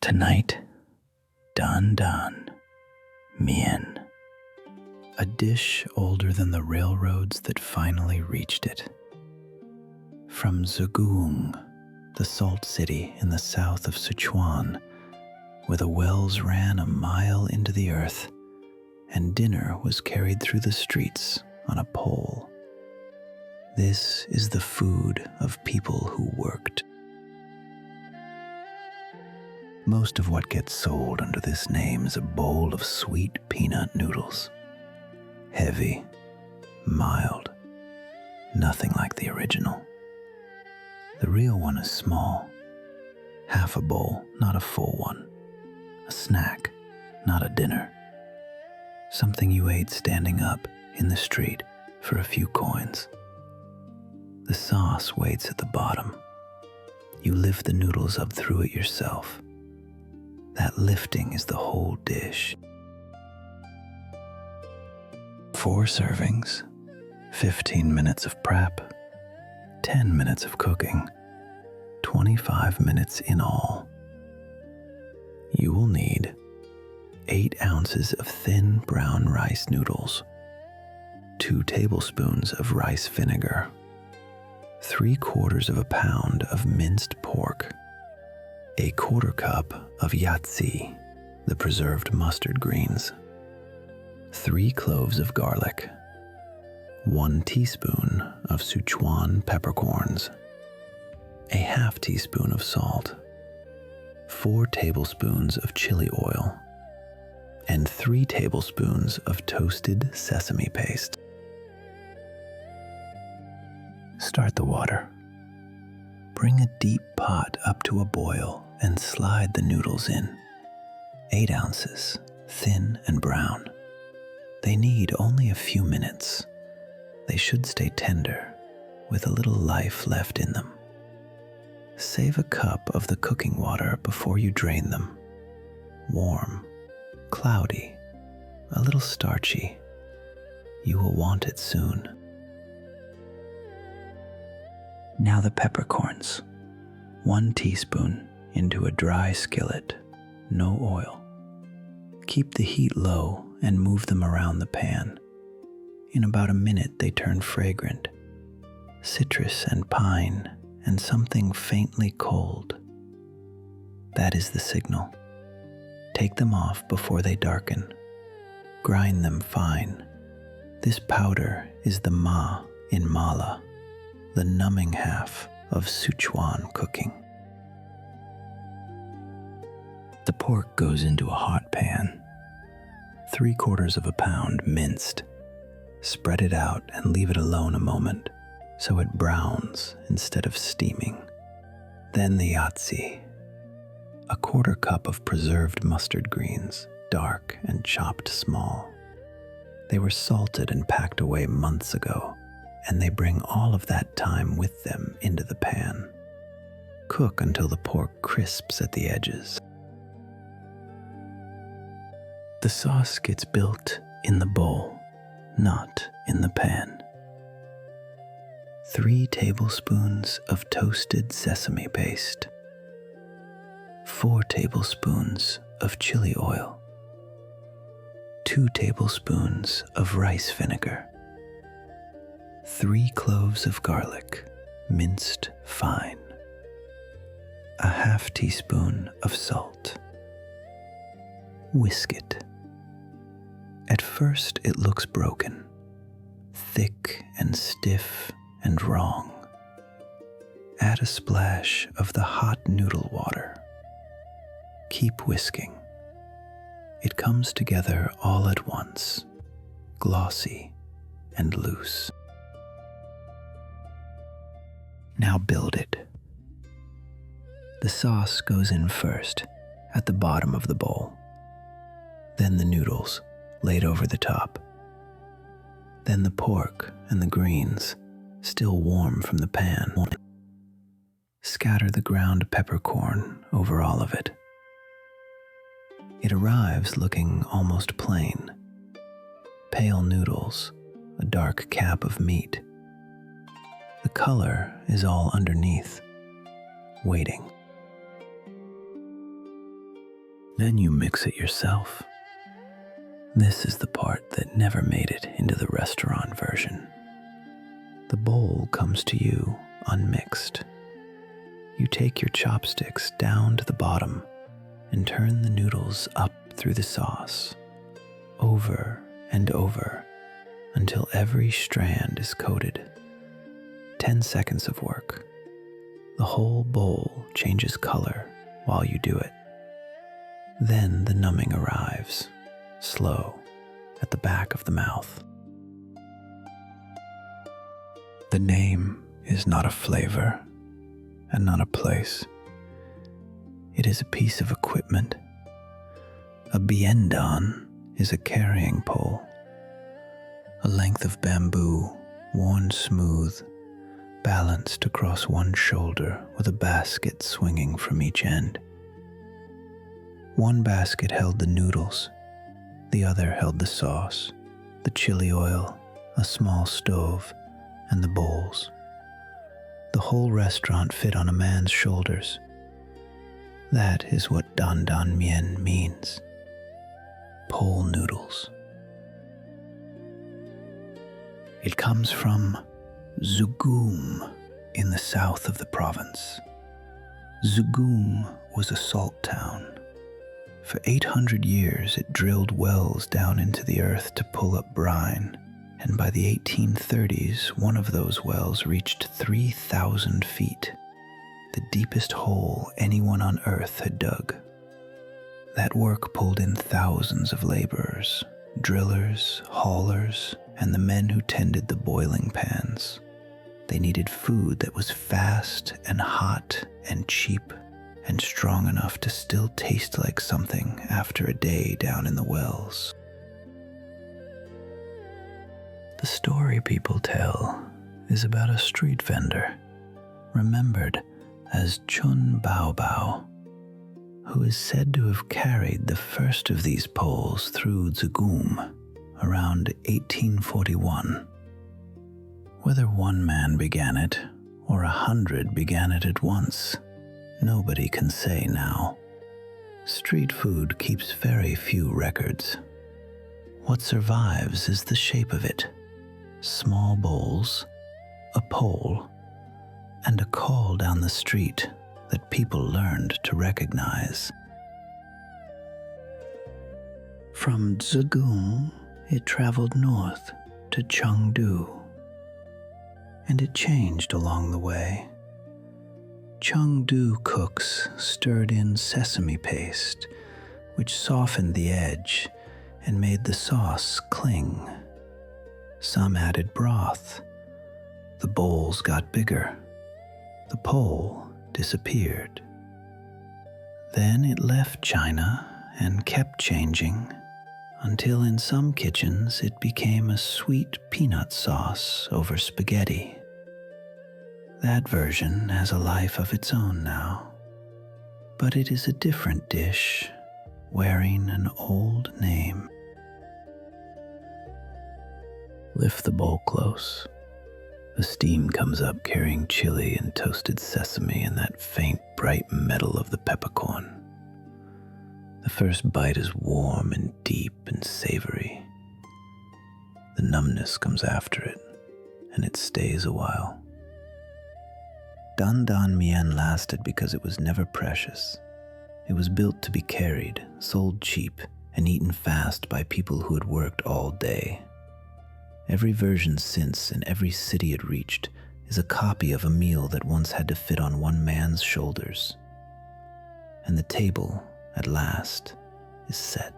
Tonight, Dan Dan Mian, a dish older than the railroads that finally reached it. From Zigong, the salt city in the south of Sichuan, where the wells ran a mile into the earth and dinner was carried through the streets on a pole. This is the food of people who worked. Most of what gets sold under this name is a bowl of sweet peanut noodles. Heavy, mild, nothing like the original. The real one is small, half a bowl, not a full one. A snack, not a dinner. Something you ate standing up in the street for a few coins. The sauce waits at the bottom. You lift the noodles up through it yourself. That lifting is the whole dish. 4 servings, 15 minutes of prep, 10 minutes of cooking, 25 minutes in all. You will need 8 ounces of thin brown rice noodles, 2 tablespoons of rice vinegar, 3/4 pound of minced pork, a 1/4 cup of yacai, the preserved mustard greens, 3 cloves of garlic, 1 teaspoon of Sichuan peppercorns, a ½ teaspoon of salt, 4 tablespoons of chili oil, and 3 tablespoons of toasted sesame paste. Start the water. Bring a deep pot up to a boil and slide the noodles in. 8 ounces, thin and brown. They need only a few minutes. They should stay tender, with a little life left in them. Save a cup of the cooking water before you drain them. Warm, cloudy, a little starchy. You will want it soon. Now the peppercorns. 1 teaspoon into a dry skillet, no oil. Keep the heat low and move them around the pan. In about a minute they turn fragrant. Citrus and pine and something faintly cold. That is the signal. Take them off before they darken. Grind them fine. This powder is the ma in mala, the numbing half of Sichuan cooking. The pork goes into a hot pan. 3/4 pound minced. Spread it out and leave it alone a moment so it browns instead of steaming. Then the yacai. A 1/4 cup of preserved mustard greens, dark and chopped small. They were salted and packed away months ago, and they bring all of that time with them into the pan. Cook until the pork crisps at the edges. The sauce gets built in the bowl, not in the pan. 3 tablespoons of toasted sesame paste, 4 tablespoons of chili oil, 2 tablespoons of rice vinegar, 3 cloves of garlic, minced fine, a ½ teaspoon of salt. Whisk it. At first it looks broken, thick and stiff and wrong. Add a splash of the hot noodle water. Keep whisking. It comes together all at once, glossy and loose. Now build it. The sauce goes in first, at the bottom of the bowl. Then the noodles, laid over the top. Then the pork and the greens, still warm from the pan. Scatter the ground peppercorn over all of it. It arrives looking almost plain. Pale noodles, a dark cap of meat. The color is all underneath, waiting. Then you mix it yourself. This is the part that never made it into the restaurant version. The bowl comes to you unmixed. You take your chopsticks down to the bottom and turn the noodles up through the sauce, over and over, until every strand is coated. 10 seconds of work. The whole bowl changes color while you do it. Then the numbing arrives, slow, at the back of the mouth. The name is not a flavor and not a place. It is a piece of equipment. A dahn-dahn is a carrying pole, a length of bamboo worn smooth, balanced across one shoulder with a basket swinging from each end. One basket held the noodles, the other held the sauce, the chili oil, a small stove, and the bowls. The whole restaurant fit on a man's shoulders. That is what Dan Dan Mian means. Pole noodles. It comes from Zigong in the south of the province. Zigong was a salt town. For 800 years it drilled wells down into the earth to pull up brine, and by the 1830s one of those wells reached 3,000 feet, the deepest hole anyone on earth had dug. That work pulled in thousands of laborers, drillers, haulers, and the men who tended the boiling pans. They needed food that was fast and hot and cheap and strong enough to still taste like something after a day down in the wells. The story people tell is about a street vendor, remembered as Chun Bao Bao, who is said to have carried the first of these poles through Zigong around 1841. Whether one man began it or 100 began it at once, nobody can say now. Street food keeps very few records. What survives is the shape of it: small bowls, a pole, and a call down the street that people learned to recognize. From Zigong, it traveled north to Chengdu, and it changed along the way. Chengdu cooks stirred in sesame paste, which softened the edge and made the sauce cling. Some added broth. The bowls got bigger. The pole disappeared. Then it left China and kept changing until in some kitchens it became a sweet peanut sauce over spaghetti. That version has a life of its own now, but it is a different dish, wearing an old name. Lift the bowl close. The steam comes up carrying chili and toasted sesame and that faint, bright metal of the peppercorn. The first bite is warm and deep and savory. The numbness comes after it, and it stays a while. Dan Dan Mian lasted because it was never precious. It was built to be carried, sold cheap, and eaten fast by people who had worked all day. Every version since, in every city it reached, is a copy of a meal that once had to fit on one man's shoulders. And the table, at last, is set.